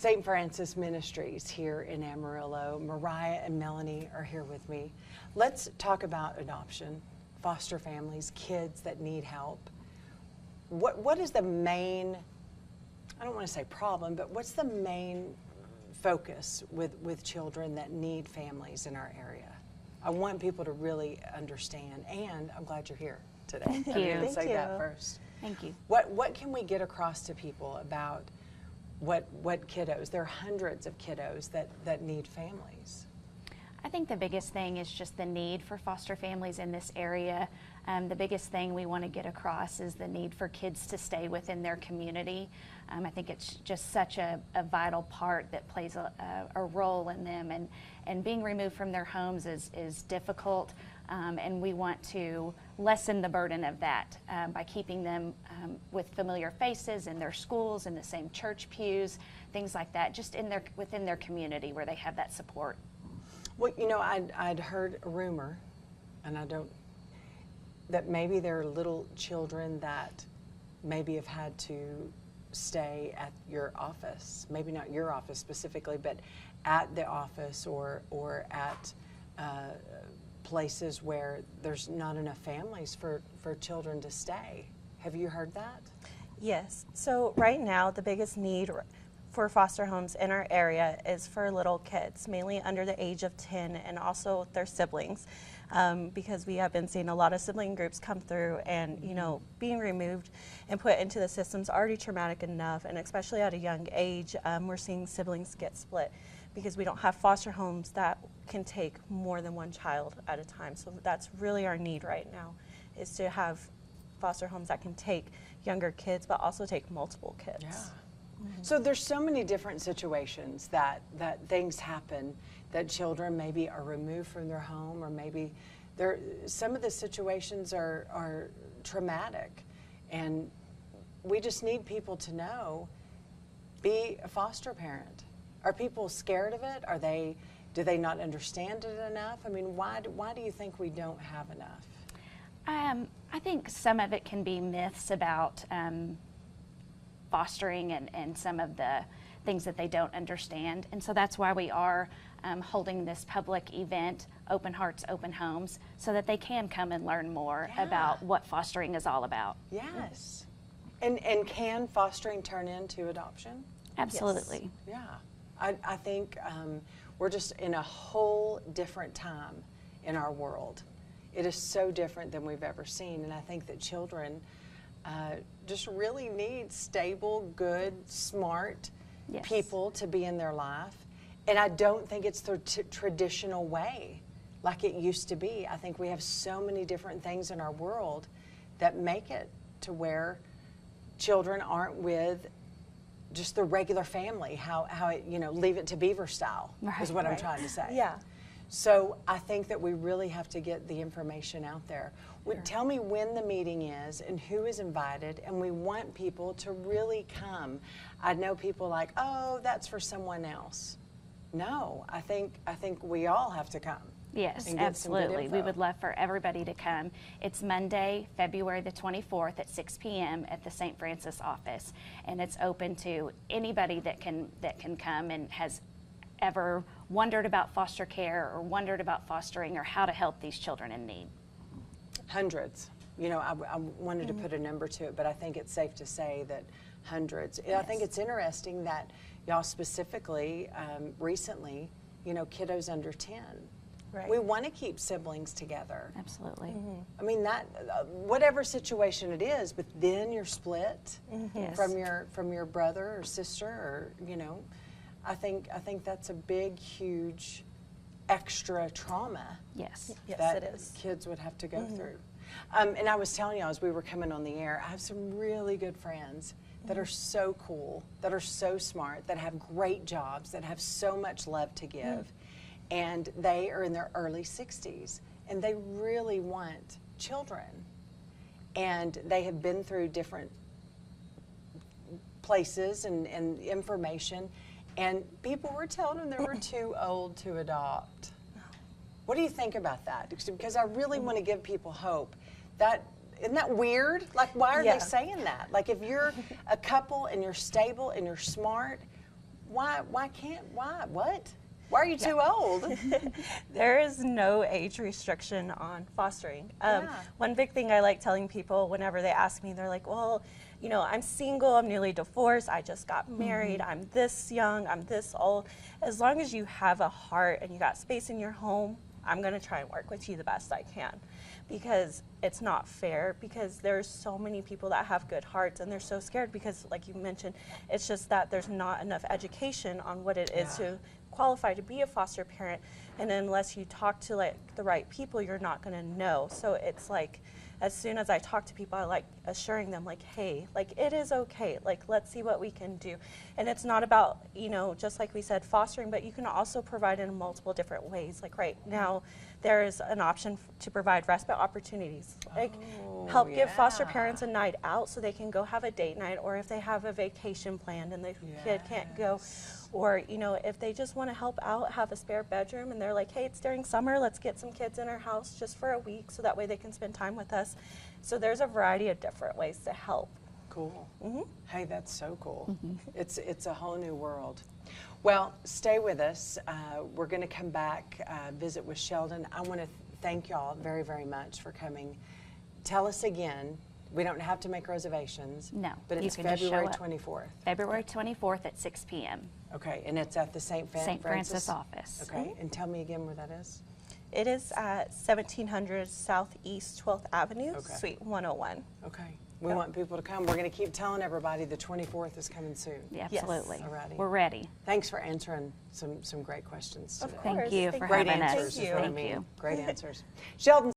St. Francis Ministries here in Amarillo. Mariah and Melanie are here with me. Let's talk about adoption, foster families, kids that need help. What is the main, I don't want to say problem, but what's the main focus with children that need families in our area? I want people to really understand, and I'm glad you're here today. Thank you. I didn't Thank say you. that first. Thank you. What can we get across to people about what kiddos? There are hundreds of kiddos that need families. I think the biggest thing is just the need for foster families in this area. The biggest thing we want to get across is the need for kids to stay within their community. I think it's just such a vital part that plays a role in them, and being removed from their homes is difficult, and we want to lessen the burden of that by keeping them with familiar faces in their schools, in the same church pews, things like that, just within their community where they have that support. Well, you know, I'd heard a rumor, and that maybe there are little children that maybe have had to stay at your office, maybe not your office specifically, but at the office or at places where there's not enough families for children to stay. Have you heard that? Yes. So right now, the biggest need for foster homes in our area is for little kids, mainly under the age of 10, and also their siblings, because we have been seeing a lot of sibling groups come through, and you know, being removed and put into the system's already traumatic enough, and especially at a young age, we're seeing siblings get split because we don't have foster homes that can take more than one child at a time. So that's really our need right now, is to have foster homes that can take younger kids, but also take multiple kids. Yeah. So there's so many different situations that things happen, that children maybe are removed from their home, or maybe some of the situations are traumatic, and we just need people to know, be a foster parent. Are people scared of it? Do they not understand it enough? I mean, why do you think we don't have enough? I think some of it can be myths about fostering and some of the things that they don't understand. And so that's why we are holding this public event, Open Hearts, Open Homes, so that they can come and learn more about what fostering is all about. Yes. And can fostering turn into adoption? Absolutely. Yes. Yeah. I think we're just in a whole different time in our world. It is so different than we've ever seen, and I think that children just really need stable, good, smart people to be in their life. And I don't think it's the traditional way like it used to be. I think we have so many different things in our world that make it to where children aren't with just the regular family, how it, you know, leave it to beaver style is what I'm trying to say. Yeah. So I think that we really have to get the information out there. Tell me when the meeting is and who is invited, and we want people to really come. I know people like, oh, that's for someone else. No, I think we all have to come. Yes, absolutely. We would love for everybody to come. It's Monday, February the 24th at 6 p.m. at the St. Francis office, and it's open to anybody that can come and has ever wondered about foster care or wondered about fostering or how to help these children in need. Hundreds. You know, I wanted to put a number to it, but I think it's safe to say that hundreds. Yes. I think it's interesting that y'all specifically recently, you know, kiddos under 10. Right. We want to keep siblings together. Absolutely. I mean, that whatever situation it is, but then you're split Yes. from your brother or sister, or you know, I think that's a big, huge, extra trauma. Yes. Yes, that it is. kids would have to go through. And I was telling you, as we were coming on the air, I have some really good friends that are so cool, that are so smart, that have great jobs, that have so much love to give. And they are in their early 60s, and they really want children. And they have been through different places and information, and people were telling them they were too old to adopt. What do you think about that? Because I really want to give people hope. Isn't that weird? Like, why are they saying that? Like, if you're a couple and you're stable and you're smart, Why can't, what? Why are you too old? There is no age restriction on fostering. Yeah. One big thing I like telling people whenever they ask me, they're like, well, you know, I'm single, I'm newly divorced, I just got married, I'm this young, I'm this old. As long as you have a heart and you got space in your home, I'm going to try and work with you the best I can, because it's not fair, because there's so many people that have good hearts and they're so scared because, like you mentioned, it's just that there's not enough education on what it is to qualify to be a foster parent, and unless you talk to like the right people, you're not going to know. So it's like, as soon as I talk to people, I like assuring them like, hey, like it is okay, like let's see what we can do. And it's not about, you know, just like we said, fostering, but you can also provide in multiple different ways. Like right now there is an option to provide respite opportunities, like help give foster parents a night out so they can go have a date night, or if they have a vacation planned and the kid can't go, or you know, if they just want to help out, have a spare bedroom, and they're like, hey, it's during summer, let's get some kids in our house just for a week so that way they can spend time with us. So there's a variety of different ways to help. Cool. Hey, that's so cool. It's a whole new world. Well, stay with us. We're going to come back, visit with Sheldon. I want to thank y'all very, very much for coming. Tell us again. We don't have to make reservations. No, but you it's can just show February up. 24th. February 24th at 6 p.m. Okay, and it's at the St. Francis office. Okay, and tell me again where that is. It is at 1700 Southeast 12th Avenue, Okay. Suite 101. Okay, we want people to come. We're going to keep telling everybody the 24th is coming soon. Yeah, absolutely. Alrighty. We're ready. Thanks for answering some great questions today. Of Thank course. you Thank for you. Great having us. answers is what I Thank mean. you. Great answers. Sheldon.